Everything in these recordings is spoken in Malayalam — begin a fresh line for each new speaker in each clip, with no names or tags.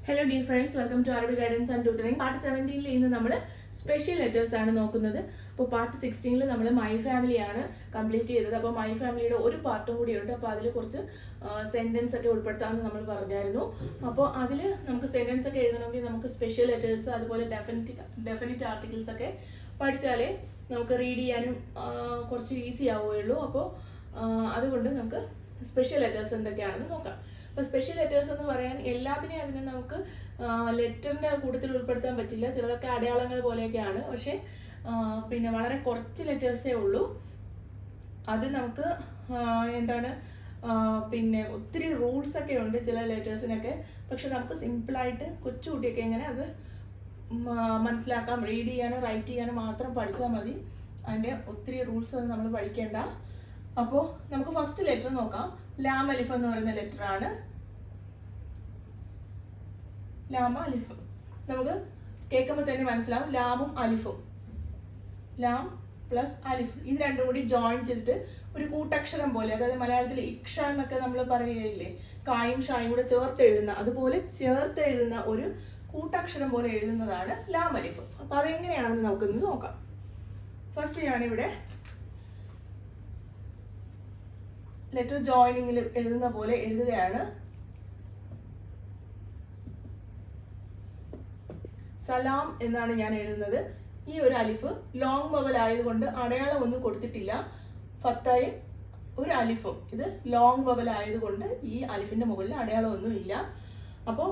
Hello dear friends, welcome to Arabic guidance and tutoring. Part 17 ഇന്ന് നമ്മൾ സ്പെഷ്യൽ ലെറ്റേഴ്സ് ആണ് നോക്കുന്നത്. അപ്പോൾ പാർട്ട് 16 നമ്മൾ മൈ ഫാമിലിയാണ് കംപ്ലീറ്റ് ചെയ്തത്. അപ്പോൾ മൈ ഫാമിലിയുടെ ഒരു പാർട്ടും കൂടി ഉണ്ട്. അപ്പോൾ അതിൽ കുറച്ച് സെന്റൻസ് ഒക്കെ ഉൾപ്പെടുത്താമെന്ന് നമ്മൾ പറഞ്ഞായിരുന്നു. അപ്പോൾ അതിൽ നമുക്ക് സെന്റൻസ് ഒക്കെ എഴുതണമെങ്കിൽ നമുക്ക് സ്പെഷ്യൽ ലെറ്റേഴ്സ് അതുപോലെ ഡെഫിനിറ്റ് ആർട്ടിക്കിൾസ് ഒക്കെ പഠിച്ചാലേ നമുക്ക് റീഡ് ചെയ്യാനും കുറച്ച് ഈസി ആവുകയുള്ളൂ. അപ്പോൾ അതുകൊണ്ട് നമുക്ക് സ്പെഷ്യൽ ലെറ്റേഴ്സ് എന്തൊക്കെയാണെന്ന് നോക്കാം. അപ്പോൾ സ്പെഷ്യൽ ലെറ്റേഴ്സ് എന്ന് പറയാൻ എല്ലാത്തിനെയും അതിനെ നമുക്ക് ലെറ്ററിൻ്റെ കൂട്ടത്തിൽ ഉൾപ്പെടുത്താൻ പറ്റില്ല. ചിലതൊക്കെ അടയാളങ്ങൾ പോലെയൊക്കെയാണ്. പക്ഷേ പിന്നെ വളരെ കുറച്ച് ലെറ്റേഴ്സേ ഉള്ളൂ. അത് നമുക്ക് പിന്നെ ഒത്തിരി റൂൾസ് ഒക്കെ ഉണ്ട് ചില ലെറ്റേഴ്സിനൊക്കെ. പക്ഷെ നമുക്ക് സിമ്പിളായിട്ട് കൊച്ചുകുട്ടിയൊക്കെ എങ്ങനെ അത് മനസ്സിലാക്കാം, റീഡ് ചെയ്യാനും റൈറ്റ് ചെയ്യാനും മാത്രം പഠിച്ചാൽ മതി. അതിൻ്റെ ഒത്തിരി റൂൾസ് ഒന്നും നമ്മൾ പഠിക്കേണ്ട. അപ്പോൾ നമുക്ക് ഫസ്റ്റ് ലെറ്റർ നോക്കാം. ലാം അലിഫ് എന്ന് പറയുന്ന ലെറ്റർ ആണ്. ലാമ അലിഫ് നമുക്ക് കേൾക്കുമ്പോൾ തന്നെ മനസ്സിലാവും. ലാമും അലിഫും, ലാം പ്ലസ് അലിഫ്, ഇത് രണ്ടും കൂടി ജോയിൻ ചെയ്തിട്ട് ഒരു കൂട്ടക്ഷരം പോലെ, അതായത് മലയാളത്തിൽ ഇക്ഷ എന്നൊക്കെ നമ്മൾ പറയുകയില്ലേ, കായും ഷായും കൂടെ ചേർത്ത് എഴുതുന്ന, അതുപോലെ ചേർത്ത് എഴുതുന്ന ഒരു കൂട്ടക്ഷരം പോലെ എഴുതുന്നതാണ് ലാം അലിഫ്. അപ്പൊ അതെങ്ങനെയാണെന്ന് നമുക്കൊന്ന് നോക്കാം. ഫസ്റ്റ് ഞാനിവിടെ ലെറ്റർ ജോയിനിങ്ങിൽ എഴുതുന്ന പോലെ എഴുതുകയാണ്. സലാം എന്നാണ് ഞാൻ എഴുതുന്നത്. ഈ ഒരു അലിഫ് ലോങ് വവൽ ആയതുകൊണ്ട് അടയാളം ഒന്നും കൊടുത്തിട്ടില്ല. ഫത്തായും ഒരു അലിഫും, ഇത് ലോങ് വവൽ ആയതുകൊണ്ട് ഈ അലിഫിന്റെ മുകളിൽ അടയാളം ഒന്നും ഇല്ല. അപ്പോൾ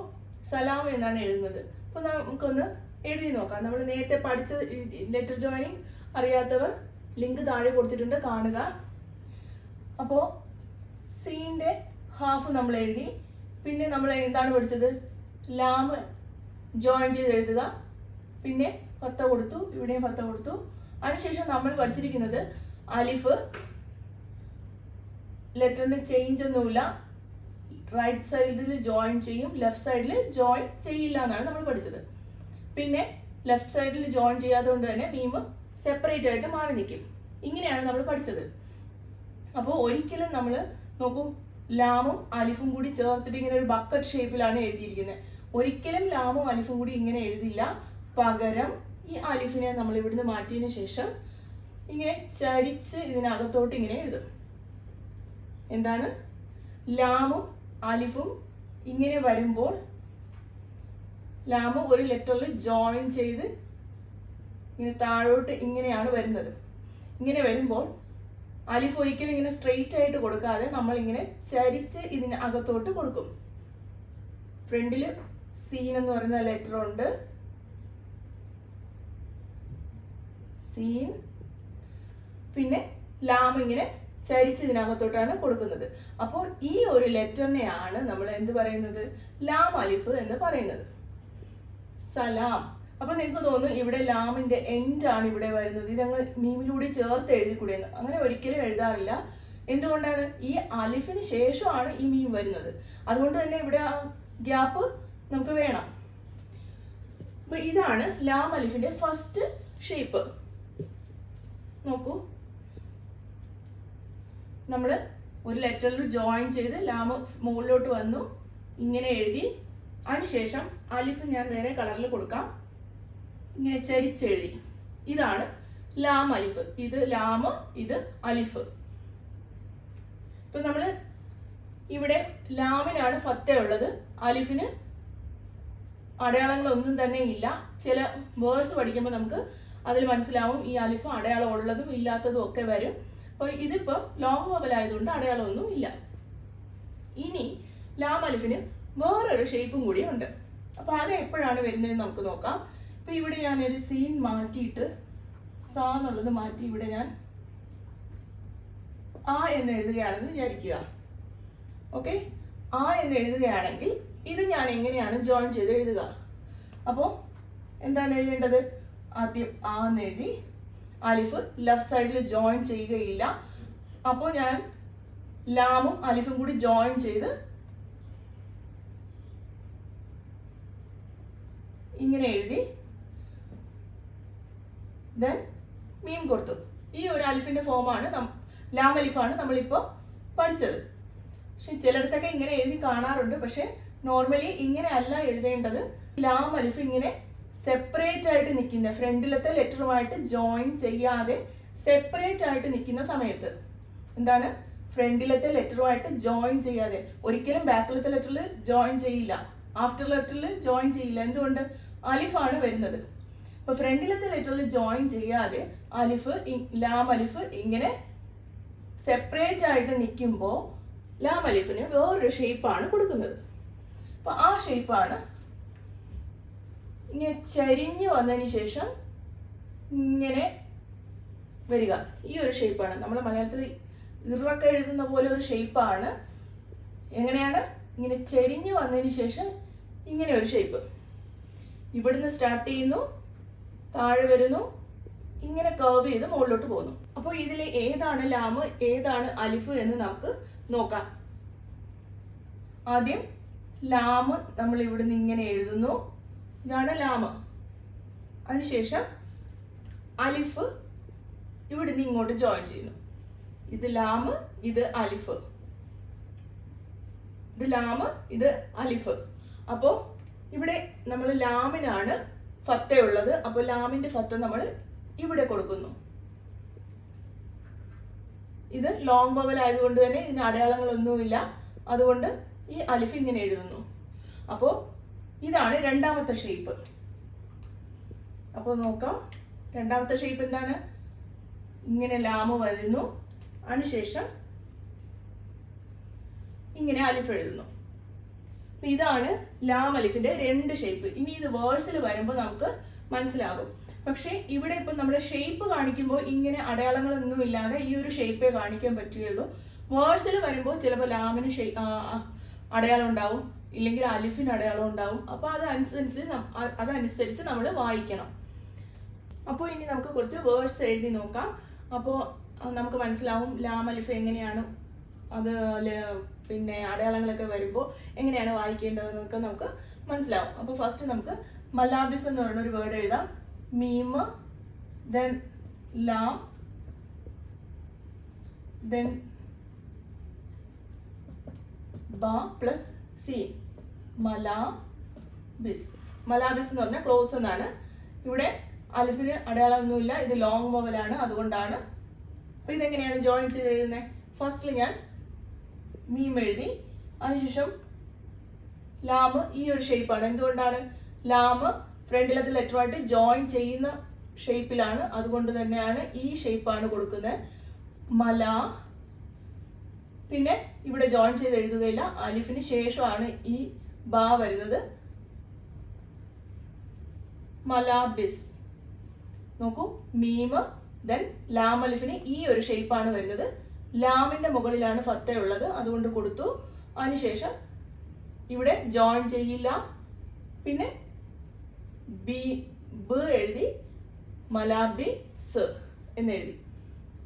സലാം എന്നാണ് എഴുതുന്നത്. അപ്പോൾ നമുക്കൊന്ന് എഴുതി നോക്കാം. നമ്മൾ നേരത്തെ പഠിച്ച ലെറ്റർ ജോയിനിങ് അറിയാത്തവർ ലിങ്ക് താഴെ കൊടുത്തിട്ടുണ്ട്, കാണുക. അപ്പോൾ സീൻ്റെ ഹാഫ് നമ്മൾ എഴുതി. പിന്നെ നമ്മൾ എന്താണ് പഠിച്ചത്? ലാം ജോയിൻ ചെയ്ത് എഴുതുക. പിന്നെ ഫത്ത കൊടുത്തു, ഇവിടെയും ഫത്ത കൊടുത്തു. അതിനുശേഷം നമ്മൾ പഠിച്ചിരിക്കുന്നത് അലിഫ് ലെറ്ററിന് ചേഞ്ച് ഒന്നുമില്ല, റൈറ്റ് സൈഡിൽ ജോയിൻ ചെയ്യും, ലെഫ്റ്റ് സൈഡിൽ ജോയിൻ ചെയ്യില്ല എന്നാണ് നമ്മൾ പഠിച്ചത്. പിന്നെ ലെഫ്റ്റ് സൈഡിൽ ജോയിൻ ചെയ്യാത്തതുകൊണ്ട് തന്നെ മീം സെപ്പറേറ്റ് ആയിട്ട് മാറി നിൽക്കും. ഇങ്ങനെയാണ് നമ്മൾ പഠിച്ചത്. അപ്പോൾ ഒരിക്കലും നമ്മൾ നോക്കൂ, ലാമും അലിഫും കൂടി ചേർത്തിട്ട് ഇങ്ങനെ ഒരു ബക്കറ്റ് ഷേപ്പിലാണ് എഴുതിയിരിക്കുന്നത്. ഒരിക്കലും ലാമും അലിഫും കൂടി ഇങ്ങനെ എഴുതില്ല. പകരം ഈ അലിഫിനെ നമ്മൾ ഇവിടുന്ന് മാറ്റിയതിന് ശേഷം ഇങ്ങനെ ചരിച്ച് ഇതിനകത്തോട്ട് ഇങ്ങനെ എഴുതും. എന്താണ്? ലാമും അലിഫും ഇങ്ങനെ വരുമ്പോൾ ലാമ് ഒരു ലെറ്ററിൽ ജോയിൻ ചെയ്ത് ഇങ്ങനെ താഴോട്ട് ഇങ്ങനെയാണ് വരുന്നത്. ഇങ്ങനെ വരുമ്പോൾ അലിഫ് ഒരിക്കലും ഇങ്ങനെ സ്ട്രെയിറ്റ് ആയിട്ട് കൊടുക്കാതെ നമ്മൾ ഇങ്ങനെ ചരിച്ച് ഇതിന് അകത്തോട്ട് കൊടുക്കും. ഫ്രണ്ടിൽ സീൻ എന്ന് പറയുന്ന ലെറ്റർ ഉണ്ട്, സീൻ. പിന്നെ ലാം ഇങ്ങനെ ചരിച്ച് ഇതിനകത്തോട്ടാണ് കൊടുക്കുന്നത്. അപ്പോൾ ഈ ഒരു ലെറ്ററിനെയാണ് നമ്മൾ എന്ത് പറയുന്നത്? ലാം അലിഫ് എന്ന് പറയുന്നത്. സലാം. അപ്പൊ നിങ്ങൾക്ക് തോന്നും ഇവിടെ ലാമിന്റെ എൻഡ് ആണ് ഇവിടെ വരുന്നത്, ഇതങ്ങ് മീമിലൂടെ ചേർത്ത് എഴുതിക്കൂടെയെന്ന്. അങ്ങനെ ഒരിക്കലും എഴുതാറില്ല. എന്തുകൊണ്ടാണ്? ഈ അലിഫിന് ശേഷമാണ് ഈ മീം വരുന്നത്. അതുകൊണ്ട് തന്നെ ഇവിടെ ആ ഗ്യാപ്പ് നമുക്ക് വേണം. അപ്പൊ ഇതാണ് ലാം അലിഫിന്റെ ഫസ്റ്റ് ഷേപ്പ്. നോക്കൂ, നമ്മൾ ഒരു ലെറ്ററിൽ ജോയിൻ ചെയ്ത് ലാം മുകളിലോട്ട് വന്നു, ഇങ്ങനെ എഴുതി. അതിനുശേഷം അലിഫ് ഞാൻ വേറെ കളറിൽ കൊടുക്കാം, ഇങ്ങനെ ചരിച്ചെഴുതി. ഇതാണ് ലാം അലിഫ്. ഇത് ലാം, ഇത് അലിഫ്. ഇപ്പൊ നമ്മള് ഇവിടെ ലാമിനാണ് ഫത്ത ഉള്ളത്, അലിഫിന് അടയാളങ്ങളൊന്നും തന്നെ ഇല്ല. ചില വേർഡ്സ് പഠിക്കുമ്പോൾ നമുക്ക് അതിൽ മനസ്സിലാവും ഈ അലിഫ് അടയാളം ഉള്ളതും ഇല്ലാത്തതും ഒക്കെ വരും. അപ്പോൾ ഇതിപ്പോൾ ലോങ് വവൽ ആയതുകൊണ്ട് അടയാളമൊന്നും ഇല്ല. ഇനി ലാം അലിഫിന് വേറൊരു ഷേപ്പും കൂടി ഉണ്ട്. അപ്പോൾ അത് എപ്പോഴാണ് വരുന്നതെന്ന് നമുക്ക് നോക്കാം. ഇപ്പൊ ഇവിടെ ഞാനൊരു സീൻ മാറ്റിയിട്ട് സാ എന്നുള്ളത് മാറ്റി ഇവിടെ ഞാൻ ആ എന്ന് എഴുതുകയാണെന്ന് വിചാരിക്കുക. ഓക്കെ, ആ എന്ന് എഴുതുകയാണെങ്കിൽ ഇത് ഞാൻ എങ്ങനെയാണ് ജോയിൻ ചെയ്ത് എഴുതുക? അപ്പോൾ എന്താണ് എഴുതേണ്ടത്? ആദ്യം ആ എന്ന് എഴുതി, അലിഫ് ലെഫ്റ്റ് സൈഡിൽ ജോയിൻ ചെയ്യുകയില്ല. അപ്പോൾ ഞാൻ ലാമും അലിഫും കൂടി ജോയിൻ ചെയ്ത് ഇങ്ങനെ എഴുതി, ദെൻ മീം കൊടുത്തു. ഈ ഒരു അലിഫിന്റെ ഫോമാണ് ലാം അലിഫാണ് നമ്മളിപ്പോൾ പഠിച്ചത്. പക്ഷെ ചിലയിടത്തൊക്കെ ഇങ്ങനെ എഴുതി കാണാറുണ്ട്. പക്ഷെ നോർമലി ഇങ്ങനെ അല്ല എഴുതേണ്ടത്. ലാം അലിഫ് ഇങ്ങനെ സെപ്പറേറ്റ് ആയിട്ട് നിൽക്കുന്ന, ഫ്രണ്ടിലത്തെ ലെറ്ററുമായിട്ട് ജോയിൻ ചെയ്യാതെ സെപ്പറേറ്റ് ആയിട്ട് നിൽക്കുന്ന സമയത്ത്, എന്താണ്, ഫ്രണ്ടിലത്തെ ലെറ്ററുമായിട്ട് ജോയിൻ ചെയ്യാതെ, ഒരിക്കലും ബാക്കിലത്തെ ലെറ്ററിൽ ജോയിൻ ചെയ്യില്ല, ആഫ്റ്റർ ലെറ്ററിൽ ജോയിൻ ചെയ്യില്ല. എന്തുകൊണ്ട്? അലിഫാണ് വരുന്നത്. അപ്പൊ ഫ്രണ്ടിലത്തെ ലെറ്ററിൽ ജോയിൻ ചെയ്യാതെ അലിഫ്, ലാം അലിഫ് ഇങ്ങനെ സെപ്പറേറ്റ് ആയിട്ട് നിൽക്കുമ്പോൾ ലാം അലിഫിന് വേറൊരു ഷേപ്പാണ് കൊടുക്കുന്നത്. അപ്പൊ ആ ഷേപ്പാണ് ഇങ്ങനെ ചരിഞ്ഞു വന്നതിന് ശേഷം ഇങ്ങനെ വരിക. ഈ ഒരു ഷേപ്പാണ് നമ്മൾ മലയാളത്തിൽ ഇറൊക്കെ എഴുതുന്ന പോലെ ഒരു ഷേപ്പാണ്. എങ്ങനെയാണ്? ഇങ്ങനെ ചരിഞ്ഞു വന്നതിന് ശേഷം ഇങ്ങനെ ഒരു ഷേപ്പ്. ഇവിടുന്ന് സ്റ്റാർട്ട് ചെയ്യുന്നു, താഴെ വരുന്നു, ഇങ്ങനെ കർവ് ചെയ്ത് മുകളിലോട്ട് പോകുന്നു. അപ്പോൾ ഇതിൽ ഏതാണ് ലാമ് ഏതാണ് അലിഫ് എന്ന് നമുക്ക് നോക്കാം. ആദ്യം ലാമ് നമ്മൾ ഇവിടുന്ന് ഇങ്ങനെ എഴുതുന്നു, ഇതാണ് ലാമ്. അതിനുശേഷം അലിഫ് ഇവിടുന്ന് ഇങ്ങോട്ട് ജോയിൻ ചെയ്യുന്നു. ഇത് ലാമ്, ഇത് അലിഫ്, ഇത് ലാമ്, ഇത് അലിഫ്. അപ്പോൾ ഇവിടെ നമ്മൾ ലാമിനാണ് ഫത്തയുള്ളത്. അപ്പോൾ ലാമിന്റെ ഫത്ത നമ്മൾ ഇവിടെ കൊടുക്കുന്നു. ഇത് ലോങ് വവൽ ആയതുകൊണ്ട് തന്നെ ഇതിന് അടയാളങ്ങളൊന്നുമില്ല, അതുകൊണ്ട് ഈ അലിഫ് ഇങ്ങനെ എഴുതുന്നു. അപ്പോൾ ഇതാണ് രണ്ടാമത്തെ ഷേപ്പ്. അപ്പോൾ നോക്കാം, രണ്ടാമത്തെ ഷേപ്പ് എന്താണ്? ഇങ്ങനെ ലാമ് വരുന്നു, അതിനുശേഷം ഇങ്ങനെ അലിഫ് എഴുതുന്നു. അപ്പൊ ഇതാണ് ലാം അലിഫിന്റെ രണ്ട് ഷേപ്പ്. ഇനി ഇത് വേഴ്സിൽ വരുമ്പോൾ നമുക്ക് മനസ്സിലാകും. പക്ഷെ ഇവിടെ ഇപ്പൊ നമ്മുടെ ഷേപ്പ് കാണിക്കുമ്പോൾ ഇങ്ങനെ അടയാളങ്ങളൊന്നും ഇല്ലാതെ ഈ ഒരു ഷേപ്പേ കാണിക്കാൻ പറ്റുകയുള്ളൂ. വേഴ്സിൽ വരുമ്പോൾ ചിലപ്പോൾ ലാമിന് അടയാളം ഉണ്ടാവും, ഇല്ലെങ്കിൽ അലിഫിന് അടയാളം ഉണ്ടാവും. അപ്പൊ അതനുസരിച്ച് നമ്മൾ വായിക്കണം. അപ്പോൾ ഇനി നമുക്ക് കുറച്ച് വേർഡ്സ് എഴുതി നോക്കാം. അപ്പോൾ നമുക്ക് മനസ്സിലാവും ലാം അലിഫ് എങ്ങനെയാണ്, അത് പിന്നെ അടയാളങ്ങളൊക്കെ വരുമ്പോൾ എങ്ങനെയാണ് വായിക്കേണ്ടതെന്നൊക്കെ നമുക്ക് മനസ്സിലാവും. അപ്പോൾ ഫസ്റ്റ് നമുക്ക് മലാബിസ് എന്ന് പറയുന്ന ഒരു വേർഡ് എഴുതാം. മീം, ദെൻ ലാം, ദെൻ ബ പ്ലസ് സി, മലാബിസ്. മലാബിസ് എന്ന് പറഞ്ഞാൽ ക്ലോസ് എന്നാണ്. ഇവിടെ അലിഫിന് അടയാളമൊന്നുമില്ല, ഇത് ലോങ് വവലാണ്, അതുകൊണ്ടാണ്. അപ്പൊ ഇതെങ്ങനെയാണ് ജോയിൻ ചെയ്ത് എഴുതുന്നത്? ഫസ്റ്റിൽ ഞാൻ മീം എഴുതി, അതിനുശേഷം ലാമ് ഈ ഒരു ഷേപ്പാണ്. എന്തുകൊണ്ടാണ്? ലാമ് ഫ്രണ്ടിലത്തെ ലെറ്ററുമായിട്ട് ജോയിൻ ചെയ്യുന്ന ഷേപ്പിലാണ്, അതുകൊണ്ട് തന്നെയാണ് ഈ ഷേപ്പാണ് കൊടുക്കുന്നത്. മല, പിന്നെ ഇവിടെ ജോയിൻ ചെയ്ത് എഴുതുകയില്ല, അലിഫിന് ശേഷമാണ് ഈ ബാ വരുന്നത്. മലാബിസ്. നോക്കൂ, മീമ്, ദെൻ ലാം അലിഫിന് ഈ ഒരു ഷേപ്പാണ് വരുന്നത്. ലാമിന്റെ മുകളിലാണ് ഫത്ത ഉള്ളത്, അതുകൊണ്ട് കൊടുത്തു. അതിനുശേഷം ഇവിടെ ജോയിൻ ചെയ്യില്ല, പിന്നെ ബി ബ് എഴുതി, മലാബിസ് എന്നെഴുതി.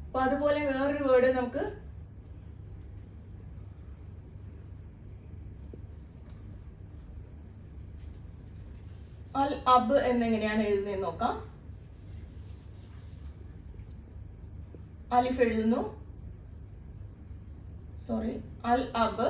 അപ്പൊ അതുപോലെ വേറൊരു വേർഡ് നമുക്ക് അൽ അബ് എന്നെങ്ങനെയാണ് എഴുതുന്നതെന്ന് നോക്കാം. അലിഫ് എഴുതുന്നു, സോറി, അൽ അബ്,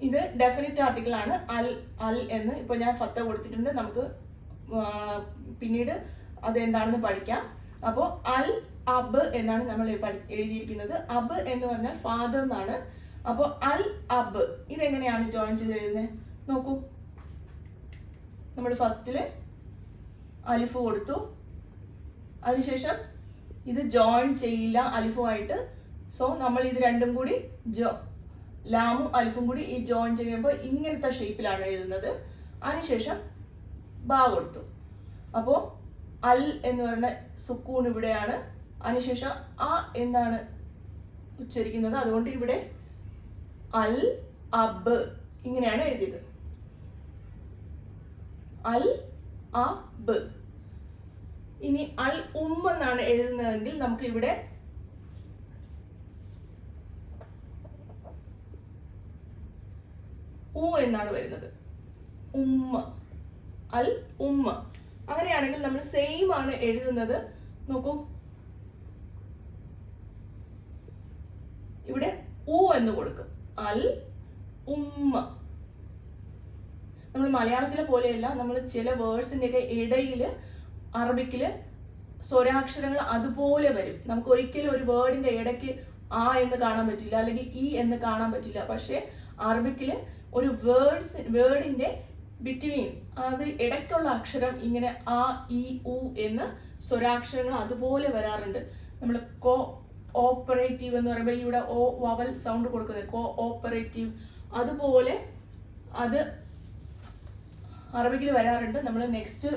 ഇത് ഡെഫിനിറ്റ് ആർട്ടിക്കിൾ ആണ്. അൽ അൽ എന്ന് ഇപ്പൊ ഞാൻ ഫത്ത കൊടുത്തിട്ടുണ്ട്, നമുക്ക് പിന്നീട് അത് എന്താണെന്ന് പഠിക്കാം. അപ്പോൾ അൽ അബ് എന്നാണ് നമ്മൾ എഴുതിയിരിക്കുന്നത്. അബ് എന്ന് പറഞ്ഞാൽ ഫാദർ എന്നാണ്. അപ്പോൾ അൽ അബ് ഇതെങ്ങനെയാണ് ജോയിൻ ചെയ്ത് എഴുതുന്നത് നോക്കൂ. നമ്മൾ ഫസ്റ്റില് അലിഫ് കൊടുത്തു, അതിനുശേഷം ഇത് ജോയിൻ ചെയ്യില്ല അലിഫുമായിട്ട്. സോ നമ്മൾ ഇത് രണ്ടും കൂടി ലാമും അലിഫും കൂടി ഈ ജോയിൻ ചെയ്യുമ്പോൾ ഇങ്ങനത്തെ ഷേപ്പിലാണ് എഴുതുന്നത്. അതിനുശേഷം ബാ കൊടുത്തു. അപ്പോൾ അൽ എന്ന് പറയുന്ന സുക്കൂൺ ഇവിടെയാണ്, അതിനുശേഷം ആ എന്നാണ് ഉച്ചരിക്കുന്നത്, അതുകൊണ്ട് ഇവിടെ അൽ അബ് ഇങ്ങനെയാണ് എഴുതിയത്. അൽ അബ്. ഇനി അൽ എന്നാണ് എഴുതുന്നതെങ്കിൽ നമുക്ക് ഇവിടെ ഉ എന്നാണ് വരുന്നത്. ഉമ്മ, അൽ ഉമ്മ. അങ്ങനെയാണെങ്കിൽ നമ്മൾ സെയിം ആണ് എഴുതുന്നത്. നോക്കൂ, ഇവിടെ ഉ എന്ന് കൊടുക്കും, അൽ ഉമ്മ. നമ്മൾ മലയാളത്തിലെ പോലെയല്ല, നമ്മൾ ചില വേർഡ്സിന്റെ ഒക്കെ ഇടയിൽ അറബിക്കില് സ്വരാക്ഷരങ്ങൾ അതുപോലെ വരും. നമുക്ക് ഒരിക്കലും ഒരു വേർഡിന്റെ ഇടയ്ക്ക് ആ എന്ന് കാണാൻ പറ്റില്ല, അല്ലെങ്കിൽ ഇ എന്ന് കാണാൻ പറ്റില്ല. പക്ഷെ അറബിക്കില് ഒരു വേർഡിന്റെ ബിറ്റ്വീൻ, അത് ഇടയ്ക്കുള്ള അക്ഷരം ഇങ്ങനെ ആ ഇ ഉ എന്ന് സ്വരാക്ഷരങ്ങൾ അതുപോലെ വരാറുണ്ട്. നമ്മൾ കോ ഓപ്പറേറ്റീവ് എന്ന് പറയുമ്പോൾ ഇവിടെ ഓ വവൽ സൗണ്ട് കൊടുക്കുന്നത് കോ ഓപ്പറേറ്റീവ്, അതുപോലെ അത് അറബിക്കിൽ വരാറുണ്ട്. നമ്മൾ നെക്സ്റ്റ്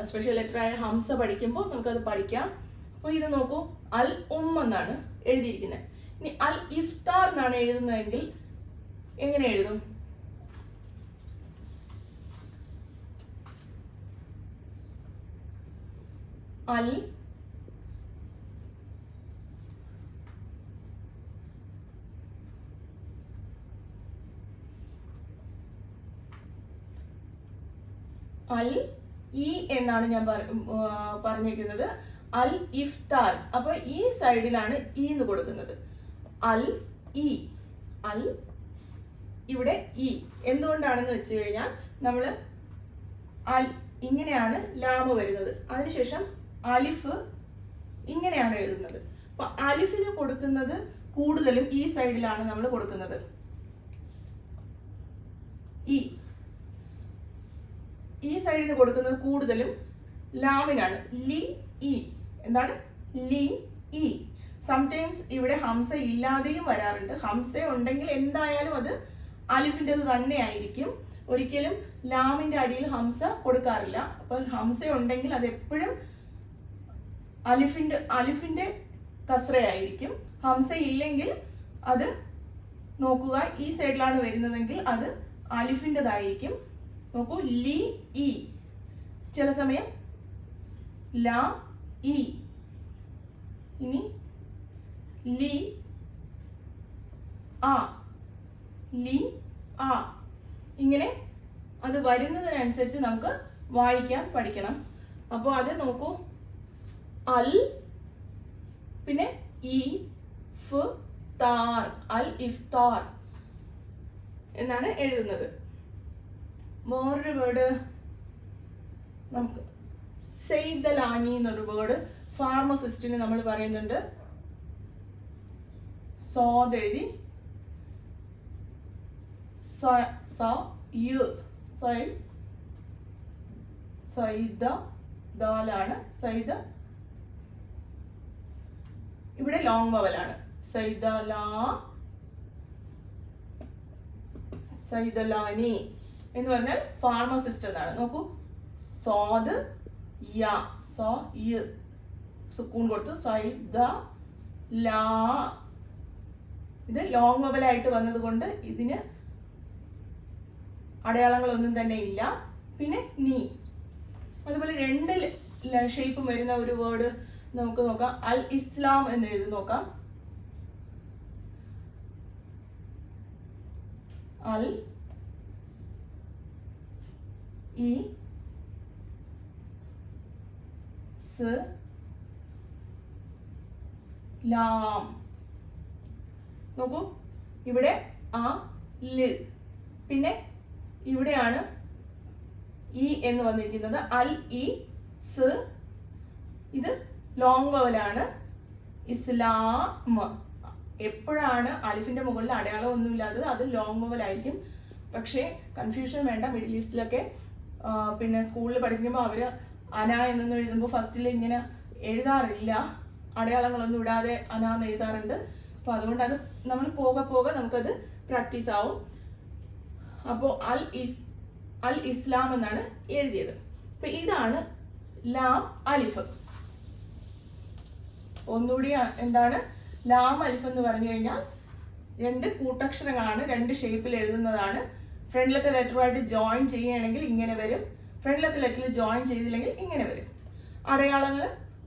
സ്പെഷ്യൽ ലെറ്റർ ആയ ഹംസ പഠിക്കുമ്പോൾ നമുക്കത് പഠിക്കാം. അപ്പോൾ ഇത് നോക്കൂ, അൽ എന്നാണ് എഴുതിയിരിക്കുന്നത്. ഇനി അൽ ഇഫ്താർ എന്നാണ് എഴുതുന്നതെങ്കിൽ എങ്ങനെ എഴുതും? അൽ അൽ ഇ എന്നാണ് ഞാൻ പറഞ്ഞിരിക്കുന്നത്, അൽ ഇഫ്താർ. അപ്പൊ ഈ സൈഡിലാണ് ഇ എന്ന് കൊടുക്കുന്നത്, അൽ ഇ, അൽ ഇവിടെ ഇ. എന്തുകൊണ്ടാണെന്ന് വെച്ച് കഴിഞ്ഞാൽ നമ്മൾ അൽ ഇങ്ങനെയാണ് ലാമ് വരുന്നത്, അതിനുശേഷം അലിഫ് ഇങ്ങനെയാണ് എഴുതുന്നത്. അപ്പൊ അലിഫിന് കൊടുക്കുന്നത് കൂടുതലും ഈ സൈഡിലാണ് നമ്മൾ കൊടുക്കുന്നത്, ഈ സൈഡിന് കൊടുക്കുന്നത് കൂടുതലും ലാമിനാണ്, ലി ഇ. എന്താണ്? ലി ഇ. സംടൈംസ് ഇവിടെ ഹംസ ഇല്ലാതെയും വരാറുണ്ട്. ഹംസ ഉണ്ടെങ്കിൽ എന്തായാലും അത് അലിഫിൻ്റെത് തന്നെ ആയിരിക്കും. ഒരിക്കലും ലാമിന്റെ അടിയിൽ ഹംസ കൊടുക്കാറില്ല. അപ്പൊ ഹംസ ഉണ്ടെങ്കിൽ അത് എപ്പോഴും അലിഫിന്റെ കസ്രയായിരിക്കും. ഹംസ ഇല്ലെങ്കിൽ അത് നോക്കുക, ഈ സൈഡിലാണ് വരുന്നതെങ്കിൽ അത് അലിഫിൻ്റെതായിരിക്കും. നോക്കൂ, ലി ഇ. ചില സമയം ലാ ഇ. ഇനി ലി ആ, ലി ആ. ഇങ്ങനെ അത് വരുന്നതിനനുസരിച്ച് നമുക്ക് വായിക്കാൻ പഠിക്കണം. അപ്പോൾ അത് നോക്കൂ, അൽ പിന്നെ ഇ ഫ് താർ, അൽ ഇഫ്താർ എന്നാണ് എഴുതുന്നത്. വേറൊരു വേർഡ് നമുക്ക് സെയ്ദലാനി എന്നൊരു വേർഡ് ഫാർമസിസ്റ്റിന് നമ്മൾ പറയുന്നുണ്ട്. സോദ് എഴുതി സൈദ ദാലാണ്, സൈദ ഇവിടെ ലോങ് വവലാണ്, സൈദലാനി എന്ന് പറഞ്ഞാൽ ഫാർമസിസ്റ്റ് എന്നാണ്. നോക്കൂ, സോദ് യ, സോ യ സുക്കൂൺ കൊടുത്തു, സൈദ ലാ. ഇത് ലോങ് വവലായിട്ട് വന്നത് കൊണ്ട് ഇതിന് അടയാളങ്ങളൊന്നും തന്നെ ഇല്ല. പിന്നെ നീ. അതുപോലെ രണ്ട് ഷേപ്പും വരുന്ന ഒരു വേർഡ് നമുക്ക് നോക്കാം. അൽ ഇസ്ലാം എന്ന് എഴുതി നോക്കാം. അൽ ഇ സ് ലാം. നോക്കൂ, ഇവിടെ ആ ല്, പിന്നെ ഇവിടെയാണ് ഇ എന്ന് വന്നിരിക്കുന്നത്, അൽ ഇ സ്. ഇത് ലോങ് വവലാണ്, ഇസ്ലാം. എപ്പോഴാണ് അലിഫിന്റെ മുകളിൽ അടയാളം ഒന്നുമില്ലാത്തത് അത് ലോങ് വവൽ ആയിരിക്കും. പക്ഷേ കൺഫ്യൂഷൻ വേണ്ട. മിഡിൽ ഈസ്റ്റിലൊക്കെ പിന്നെ സ്കൂളിൽ പഠിക്കുമ്പോൾ അവര് അന എന്നൊന്നും എഴുതുമ്പോൾ ഫസ്റ്റിൽ ഇങ്ങനെ എഴുതാറില്ല, അടയാളങ്ങളൊന്നും ഇടാതെ അന എന്ന് എഴുതാറുണ്ട്. അപ്പോൾ അതുകൊണ്ട് അത് നമ്മൾ പോകെ നമുക്കത് പ്രാക്ടീസ് ആവും. അപ്പോൾ അൽ ഇസ്ലാം എന്നാണ് എഴുതിയത്. അപ്പൊ ഇതാണ് ലാം അലിഫ്. ഒന്നുകൂടി എന്താണ് ലാം അലിഫ് എന്ന് പറഞ്ഞു കഴിഞ്ഞാൽ രണ്ട് കൂട്ടക്ഷരങ്ങളാണ്, രണ്ട് ഷേപ്പിൽ എഴുതുന്നതാണ്. ഫ്രണ്ടിലത്തെ ലെറ്ററുമായിട്ട് ജോയിൻ ചെയ്യുകയാണെങ്കിൽ ഇങ്ങനെ വരും, ഫ്രണ്ടിലത്തെ ലെറ്ററിൽ ജോയിൻ ചെയ്തില്ലെങ്കിൽ ഇങ്ങനെ വരും. അടയാളങ്ങൾ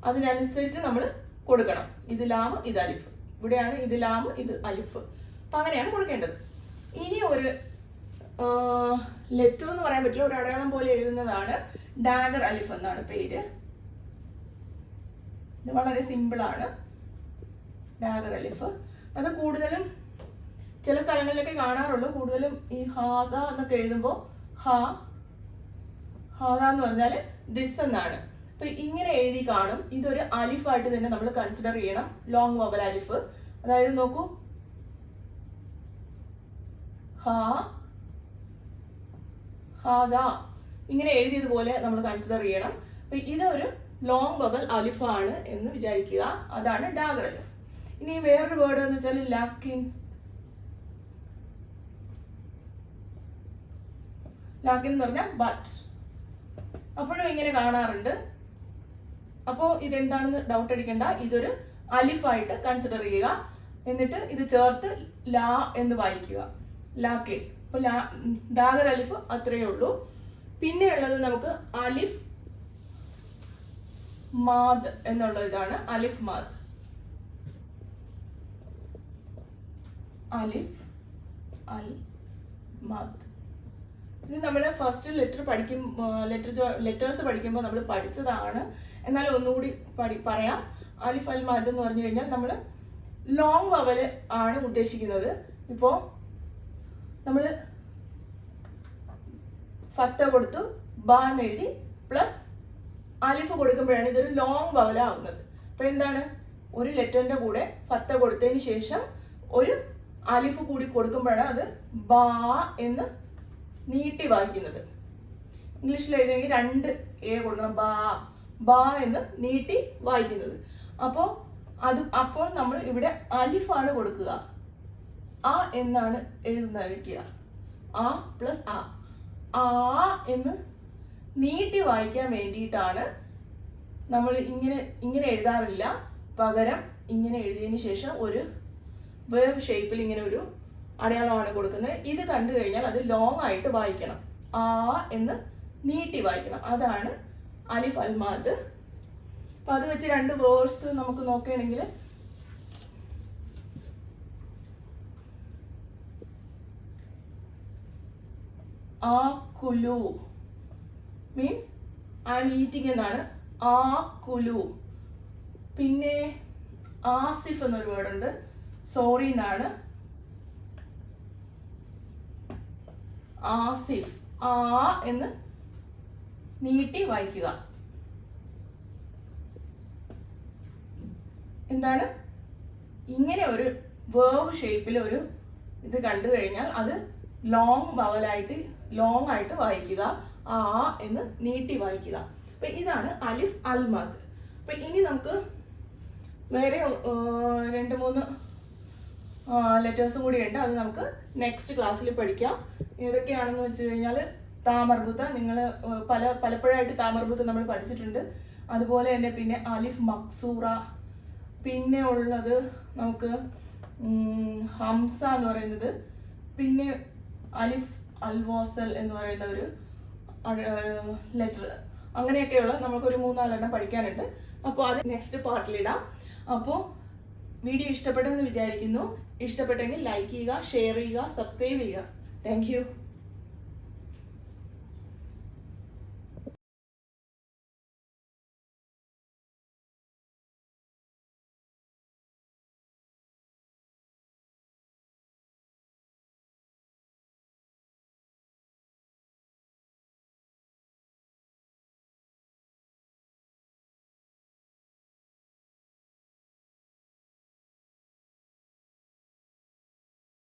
അതിനനുസരിച്ച് നമ്മൾ കൊടുക്കണം. ഇത് ലാം, ഇത് അലിഫ്. ഇവിടെയാണ് ഇത് ലാം, ഇത് അലിഫ്. അപ്പൊ അങ്ങനെയാണ് കൊടുക്കേണ്ടത്. ഇനി ഒരു ലെറ്റർ എന്ന് പറയാൻ പറ്റില്ല, ഒരു അടയാളം പോലെ എഴുതുന്നതാണ് ഡാഗർ അലിഫ് എന്നാണ് പേര്. ഇത് വളരെ സിമ്പിളാണ്, ഡാഗർ അലിഫ്. അത് കൂടുതലും ചില സ്ഥലങ്ങളിലൊക്കെ കാണാറുള്ളൂ. കൂടുതലും ഈ ഹാദ എന്നൊക്കെ എഴുതുമ്പോൾ ഹാദ എന്ന് പറഞ്ഞാൽ ദിസ് എന്നാണ്. അപ്പൊ ഇങ്ങനെ എഴുതി കാണും. ഇതൊരു അലിഫായിട്ട് തന്നെ നമ്മൾ കൺസിഡർ ചെയ്യണം, ലോങ് വവൽ അലിഫ്. അതായത് നോക്കൂ, ഹാദ ഇങ്ങനെ എഴുതിയതുപോലെ നമ്മൾ കൺസിഡർ ചെയ്യണം. അപ്പൊ ഇതൊരു ലോങ് വവൽ അലിഫാണ് എന്ന് വിചാരിക്കുക. അതാണ് ഡാഗർ അലിഫ്. ഇനി വേറൊരു വേർഡ് എന്ന് വെച്ചാൽ ലാക്കിൻ. ലാക്കിൻ എന്ന് പറഞ്ഞാൽ ബട്ട്. അപ്പോഴും ഇങ്ങനെ കാണാറുണ്ട്. അപ്പോൾ ഇതെന്താണെന്ന് ഡൗട്ട് അടിക്കണ്ട, ഇതൊരു അലിഫായിട്ട് കൺസിഡർ ചെയ്യുക. എന്നിട്ട് ഇത് ചേർത്ത് ലാ എന്ന് വായിക്കുക, ലാക്കിൻ. അപ്പൊ ഡാഗർ അലിഫ് അത്രയേ ഉള്ളൂ. പിന്നെ ഉള്ളത് നമുക്ക് അലിഫ് മാദ് എന്നുള്ള ഇതാണ്. അലിഫ് മാദ്, അലിഫ് അൽ മാദ്. ഇത് നമ്മൾ ഫസ്റ്റ് ലെറ്റേഴ്സ് പഠിക്കുമ്പോൾ നമ്മൾ പഠിച്ചതാണ്. എന്നാൽ ഒന്നുകൂടി പറയാം. അലിഫ് അൽ മാദ് എന്ന് പറഞ്ഞു കഴിഞ്ഞാൽ നമ്മൾ ലോങ് വവല് ആണ് ഉദ്ദേശിക്കുന്നത്. ഇപ്പോ നമ്മൾ ഫത്ത കൊടുത്തു ബ എന്ന് എഴുതി പ്ലസ് അലിഫ് കൊടുക്കുമ്പോഴാണ് ഇതൊരു ലോങ് വവൽ ആവുന്നത്. അപ്പൊ എന്താണ്, ഒരു ലെറ്ററിന്റെ കൂടെ ഫത്ത കൊടുത്തതിന് ശേഷം ഒരു അലിഫ് കൂടി കൊടുക്കുമ്പോഴാണ് അത് ബാ എന്ന് നീട്ടി വായിക്കുന്നത്. ഇംഗ്ലീഷിൽ എഴുതിയെങ്കിൽ 2 എ കൊടുക്കണം, ബാ എന്ന് നീട്ടി വായിക്കുന്നത്. അപ്പോൾ നമ്മൾ ഇവിടെ അലിഫാണ് കൊടുക്കുക. ആ എന്നാണ് എഴുതുന്നത്. ആ പ്ലസ് ആ എന്ന് നീട്ടി വായിക്കാൻ വേണ്ടിയിട്ടാണ് നമ്മൾ ഇങ്ങനെ എഴുതാറില്ല. പകരം ഇങ്ങനെ എഴുതിയതിന് ശേഷം ഒരു വേവ് ഷേപ്പിൽ ഇങ്ങനെ ഒരു അടയാളമാണ് കൊടുക്കുന്നത്. ഇത് കണ്ടു കഴിഞ്ഞാൽ അത് ലോങ് ആയിട്ട് വായിക്കണം, ആ എന്ന് നീട്ടി വായിക്കണം. അതാണ് അലിഫ് അൽ മാദ്. അപ്പൊ അത് വെച്ച് 2 വേർഡ്സ് നമുക്ക് നോക്കുകയാണെങ്കിൽ ആകുലു മീൻസ് ഐ ആം ഈറ്റിംഗ് എന്നാണ്, ആകുലു. പിന്നെ ആസിഫ് എന്നൊരു വേർഡ് ഉണ്ട്, സോറി എന്നാണ്, ആസിഫ്. ആ എന്ന് നീട്ടി വായിക്കുക. എന്താണ്, ഇങ്ങനെ ഒരു വേവ് ഷേപ്പിൽ ഒരു ഇത് കണ്ടു കഴിഞ്ഞാൽ അത് ലോങ് ആയിട്ട് വായിക്കുക, ആ എന്ന് നീട്ടി വായിക്കുക. അപ്പൊ ഇതാണ് അലിഫ് അൽ മാദ്. അപ്പൊ ഇനി നമുക്ക് വേറെ 2-3 ലെറ്റേഴ്സും കൂടി ഉണ്ട്. അത് നമുക്ക് നെക്സ്റ്റ് ക്ലാസ്സിൽ പഠിക്കാം. ഏതൊക്കെയാണെന്ന് വെച്ച് കഴിഞ്ഞാൽ താമർബുത്ത, നിങ്ങൾ പലപ്പോഴായിട്ട് താമർബുത്ത നമ്മൾ പഠിച്ചിട്ടുണ്ട്. അതുപോലെ തന്നെ പിന്നെ അലിഫ് മക്സൂറ, പിന്നെ ഉള്ളത് നമുക്ക് ഹംസ എന്ന് പറയുന്നത്, പിന്നെ അലിഫ് അൽവാസൽ എന്ന് പറയുന്ന ഒരു ലെറ്റർ. അങ്ങനെയൊക്കെയുള്ള നമുക്കൊരു 3-4 എണ്ണം പഠിക്കാനുണ്ട്. അപ്പോൾ അത് നെക്സ്റ്റ് പാർട്ടിലിടാം. അപ്പോൾ വീഡിയോ ഇഷ്ടപ്പെട്ടെന്ന് വിചാരിക്കുന്നു. ഇഷ്ടപ്പെട്ടെങ്കിൽ ലൈക്ക് ചെയ്യുക, ഷെയർ ചെയ്യുക, സബ്സ്ക്രൈബ് ചെയ്യുക. Thank you.